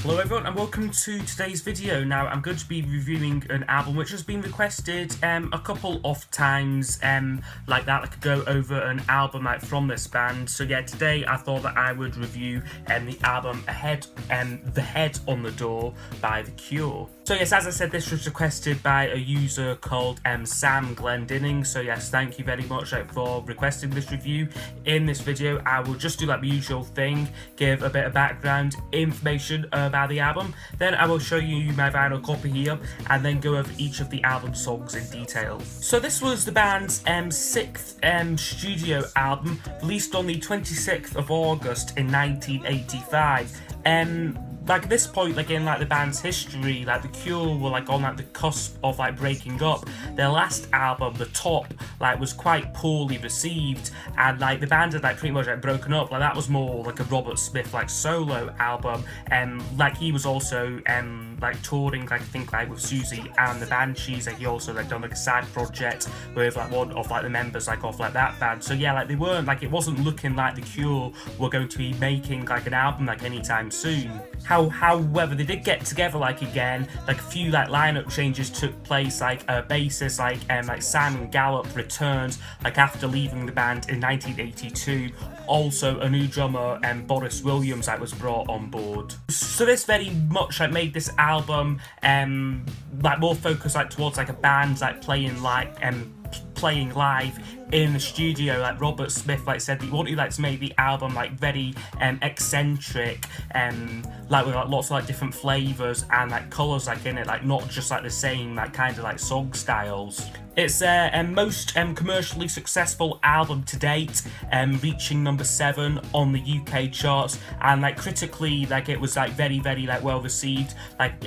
Hello everyone and welcome to today's video. Now I'm going to be reviewing an album which has been requested a couple of times like that. I could go over an album like from this band. So yeah, today I thought that I would review the album The Head on the Door by The Cure. So yes, as I said, this was requested by a user called Sam Glendinning. So yes, thank you very much for requesting this review. In this video I will just do like the usual thing, give a bit of background information about the album, then I will show you my vinyl copy here and then go over each of the album songs in detail. So this was the band's sixth studio album, released on the 26th of August in 1985. Like at this point, like in like the band's history, like The Cure were like on like the cusp of like breaking up. Their last album, The Top, like was quite poorly received, and like the band had like pretty much like broken up. Like that was more like a Robert Smith like solo album, and like he was also like touring, like I think like with Susie and the Banshees. Like he also like done like a side project with like one of like the members like of like that band. So yeah, like they weren't like, it wasn't looking like The Cure were going to be making like an album like anytime soon. However, they did get together like again, like a few like lineup changes took place, like a bassist like Simon Gallup returned like after leaving the band in 1982. Also a new drummer Boris Williams like was brought on board. So this very much like made this album like more focused like towards like a band like playing live in the studio. Like Robert Smith like said that he wanted like to make the album like very eccentric, like with like lots of like different flavors and like colors like in it, like not just like the same like kind of like song styles. It's their most commercially successful album to date, reaching number 7 on the UK charts, and like critically like it was like very like well received, like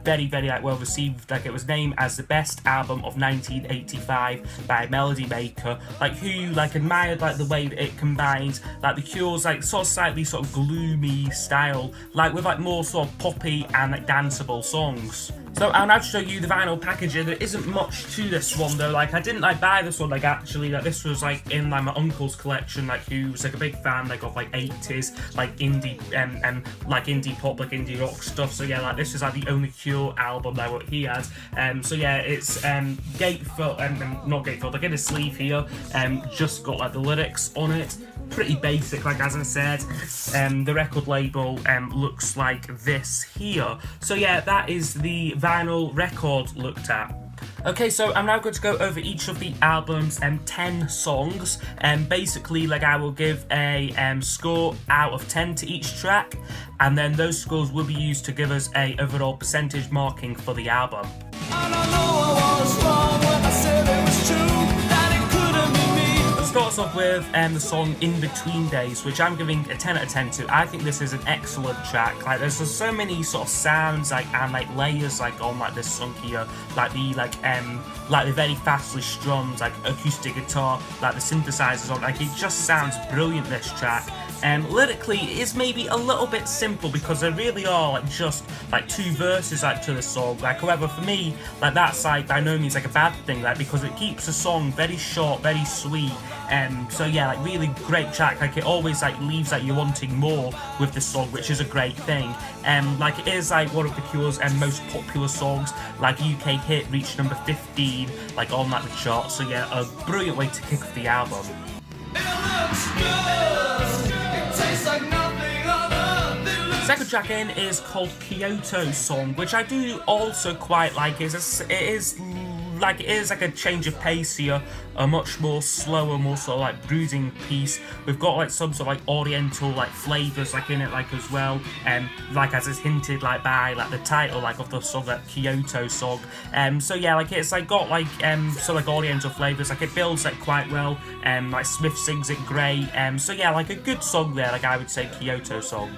very like well received. Like it was named as the best album of 1985 by Melody Maker, like who like admired like the way that it combined like The Cure's like sort of slightly sort of gloomy style, like with like more sort of poppy and like danceable songs. So I'll now show you the vinyl packaging. There isn't much to this one though. Like I didn't like buy this one, like actually like this was like in like my uncle's collection, like who was like a big fan like of like 80s like indie like indie pop, like indie rock stuff. So yeah, like this is like the only Cure album that what he has. So yeah, it's gatefold, not gatefold, like in a sleeve here, just got like the lyrics on it. Pretty basic, like as I said. The record label looks like this here. So yeah, that is the vinyl record looked at. Okay, so I'm now going to go over each of the album's 10 songs, and basically like I will give a score out of 10 to each track, and then those scores will be used to give us a overall percentage marking for the album. Starts off with the song In Between Days, which I'm giving a 10 out of 10 to. I think this is an excellent track. Like there's just so many sort of sounds like and like layers like on like this song here, like the very fastly strummed like acoustic guitar, like the synthesizers on, like it just sounds brilliant, this track. Lyrically it is maybe a little bit simple because there really are like just like 2 verses like to the song. Like however for me, like that's like by no means like a bad thing, like because it keeps the song very short, very sweet. So yeah, like really great track. Like it always like leaves like you wanting more with this song, which is a great thing. Like it is like one of The Cure's most popular songs. Like UK hit, reached number 15 like on like the chart. So yeah, a brilliant way to kick off the album. Second track in is called Kyoto Song, which I do also quite like. It is like a change of pace here, a much more slower, more sort of like brooding piece. We've got like some sort of like oriental like flavors like in it like as well, like as is hinted like by like the title like of the song, that Kyoto Song. So yeah, like it's like got like so like oriental flavors, like it builds like quite well, like Smith sings it great. So yeah, like a good song there, like I would say Kyoto Song.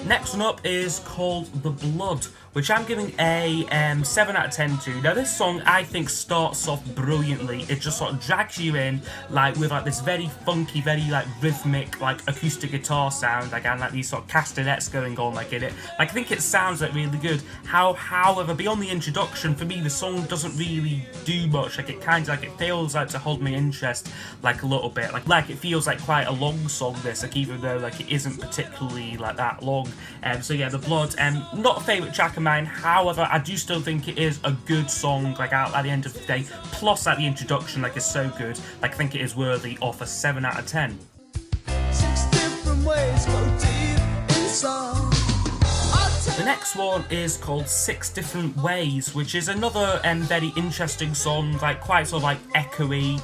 Next one up is called The Blood, which I'm giving a 7 out of 10 to. Now this song I think starts off brilliantly. It just sort of drags you in, like with like this very funky, very like rhythmic, like acoustic guitar sound, like, and like these sort of castanets going on like in it. Like I think it sounds like really good. However, beyond the introduction, for me the song doesn't really do much. Like it kind of like it fails like to hold my interest like a little bit. Like it feels like quite a long song this, like even though like it isn't particularly like that long. So yeah, The Blood, not a favourite track of mine. However, I do still think it is a good song, like out at the end of the day. Plus, like the introduction, like is so good. Like I think it is worthy of a 7 out of 10. 6 different ways go deep inside. The next one is called 6 Different Ways, which is another very interesting song, like quite sort of like echoey,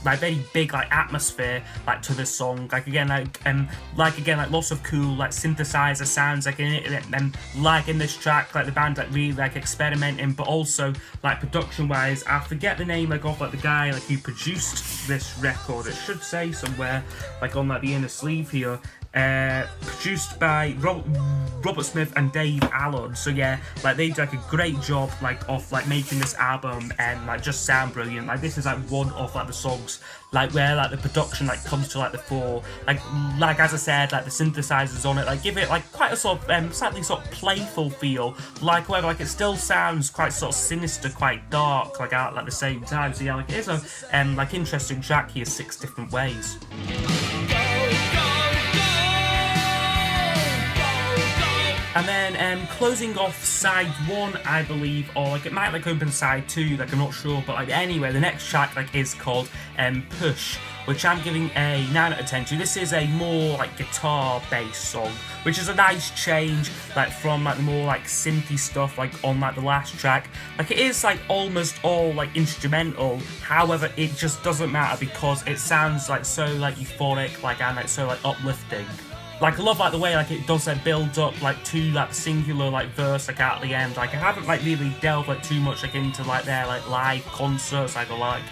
like very big like atmosphere like to this song. Like again like lots of cool like synthesizer sounds like in it, and like in this track like the band like really like experimenting, but also like production wise, I forget the name like of like the guy like who produced this record. It should say somewhere like on like the inner sleeve here. Produced by Robert Smith and Dave Allen. So yeah, like they did like a great job like of like making this album and like just sound brilliant. Like this is like one of like the songs like where like the production like comes to like the fore. Like as I said, like the synthesizers on it like give it like quite a sort of slightly sort of playful feel. Like however, like it still sounds quite sort of sinister, quite dark, like at the same time. So yeah, like it is a like interesting track here, 6 Different Ways. And then closing off side 1, I believe, or like it might like open side 2, like I'm not sure, but like anyway, the next track like is called Push, which I'm giving a 9 out of 10 to. This is a more like guitar based song, which is a nice change like from like the more like synthy stuff like on like the last track. Like it is like almost all like instrumental, however it just doesn't matter because it sounds like so like euphoric, like and like so like uplifting. Like I love like the way like it does like build up like to that singular like verse like at the end. Like I haven't like really delved like too much like into like their like live concerts like or like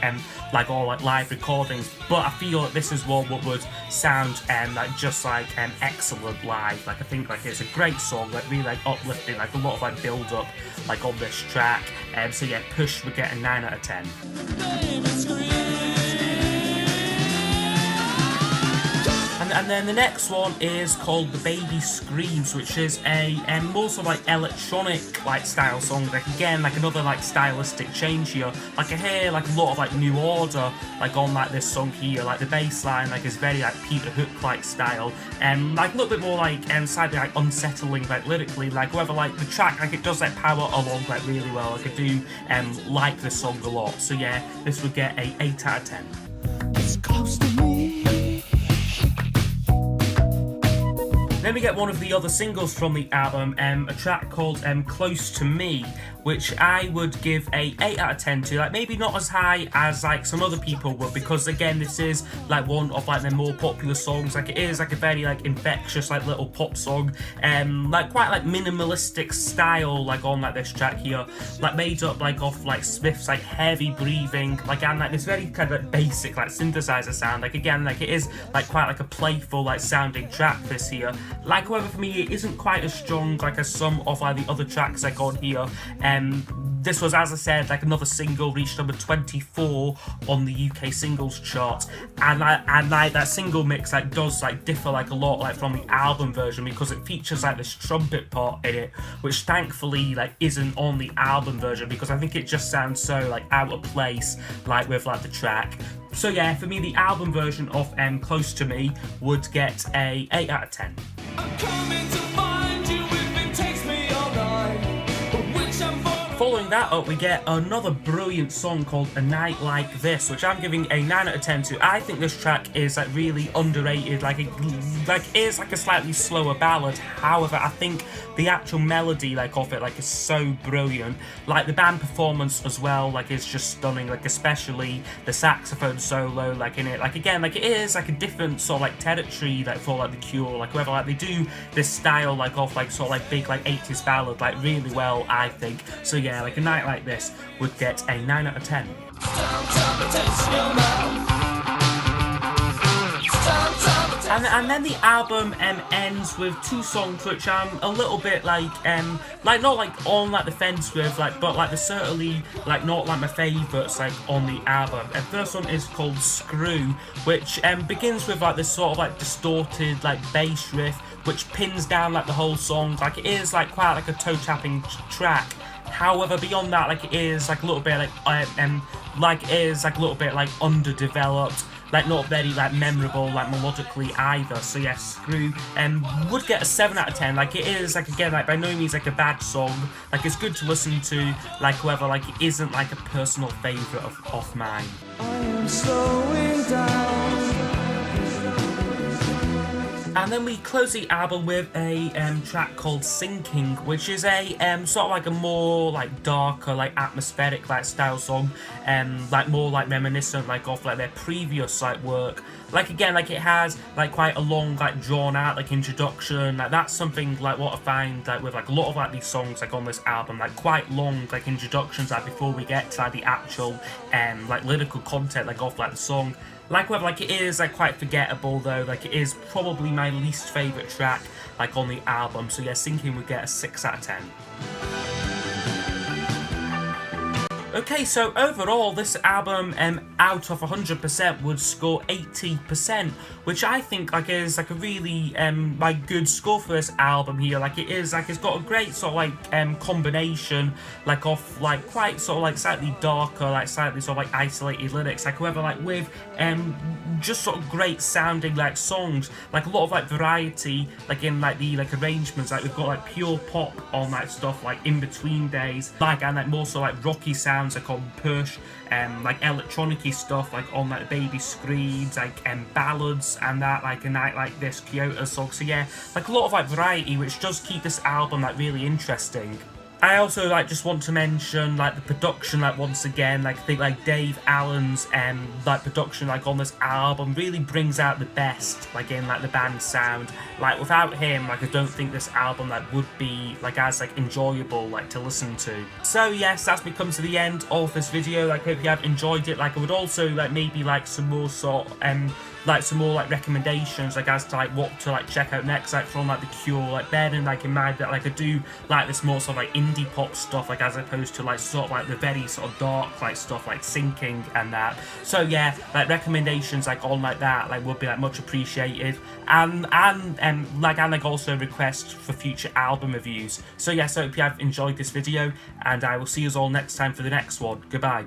or like live recordings, but I feel like this is one what would sound like just like excellent live. Like I think like it's a great song, like really like uplifting, like a lot of like build up like on this track. So yeah, Push would get a 9 out of 10. And then the next one is called The Baby Screams, which is a more sort of like electronic like style song. Like again, like another like stylistic change here. Like I hear like a lot of like New Order like on like this song here. Like the bass line like is very like Peter Hook like style, and like a little bit more like slightly like unsettling like lyrically. Like however, like the track like it does like power along like really well. Like I do like this song a lot. So yeah, this would get a 8 out of 10. It's close to me. Then we get one of the other singles from the album, a track called Close to Me, which I would give a 8 out of 10 to. Like maybe not as high as like some other people would, because again this is like one of like their more popular songs. Like it is like a very like infectious like little pop song, like quite like minimalistic style like on like this track here, like made up like off like Smith's like heavy breathing, like and like this very kind of like basic like synthesizer sound. Like again like it is like quite like a playful like sounding track this here. Like however for me it isn't quite as strong like as some of like the other tracks like on here. This was, as I said, like another single, reached number 24 on the UK singles chart, and like that single mix like does like differ like a lot like from the album version, because it features like this trumpet part in it, which thankfully like isn't on the album version, because I think it just sounds so like out of place like with like the track. So yeah, for me the album version of Close to Me would get a 8 out of 10. I'm coming to find you if it takes me all night, but which I'm Following that up, we get another brilliant song called A Night Like This, which I'm giving a 9 out of 10 to. I think this track is like really underrated, like it is like a slightly slower ballad. However, I think the actual melody like of it like is so brilliant. Like the band performance as well, like is just stunning. Like especially the saxophone solo, like in it. Like again, like it is like a different sort of like territory like for like the Cure. Like whoever like they do this style like of like sort of like big like 80s ballad like really well, I think. So yeah, like A Night Like This would get a 9 out of 10. And then the album ends with 2 songs which I'm a little bit like not like on like the fence with, like, but like they're certainly like not like my favourites like on the album. And first one is called Screw, which begins with like this sort of like distorted like bass riff which pins down like the whole song. Like it is like quite like a toe tapping track. However, beyond that, like it is like a little bit like it is like a little bit like underdeveloped, like not very like memorable like melodically either. So yes, Screw would get a 7 out of 10. Like it is like, again, like by no means like a bad song. Like it's good to listen to. Like however, like it isn't like a personal favourite of mine. I am slowing down. And then we close the album with a track called Sinking, which is a sort of like a more like darker, like atmospheric like style song, like more like reminiscent like of like their previous like work. Like again, like it has like quite a long like drawn out like introduction. Like that's something like what I find like with like a lot of like these songs like on this album, like quite long like introductions like before we get to like the actual like lyrical content like of like the song. Like whether like it is like quite forgettable though, like it is probably my least favourite track like on the album. So yeah, Sinking would get a 6 out of 10. Okay, so overall, this album, out of 100%, would score 80%, which I think like is like a really like good score for this album here. Like it is like it's got a great sort of like combination like of like quite sort of like slightly darker, like slightly sort of like isolated lyrics. Like however, like with just sort of great sounding like songs, like a lot of like variety like in like the like arrangements. Like we've got like pure pop on like stuff like In Between Days, like, and like more so like rocky sounds like on Push, like electronic-y stuff like on like Baby Screams, like ballads and that, like A Night Like This, Kyoto Song. So yeah, like a lot of like variety, which does keep this album like really interesting. I also like just want to mention like the production, like once again, like I think like Dave Allen's like production like on this album really brings out the best like in like the band's sound. Like without him, like I don't think this album like would be like as like enjoyable like to listen to. So yes, that's me come to the end of this video. Like I hope you have enjoyed it. Like I would also like maybe like some more sort like some more like recommendations like as to like what to like check out next, like from like The Cure, like bearing like in mind that like I do like this more sort of like indie pop stuff, like as opposed to like sort of like the very sort of dark like stuff like Sinking and that. So yeah, like recommendations like on like that like would be like much appreciated, and like also requests for future album reviews. So yes, I hope you have enjoyed this video, and I will see you all next time for the next one. Goodbye.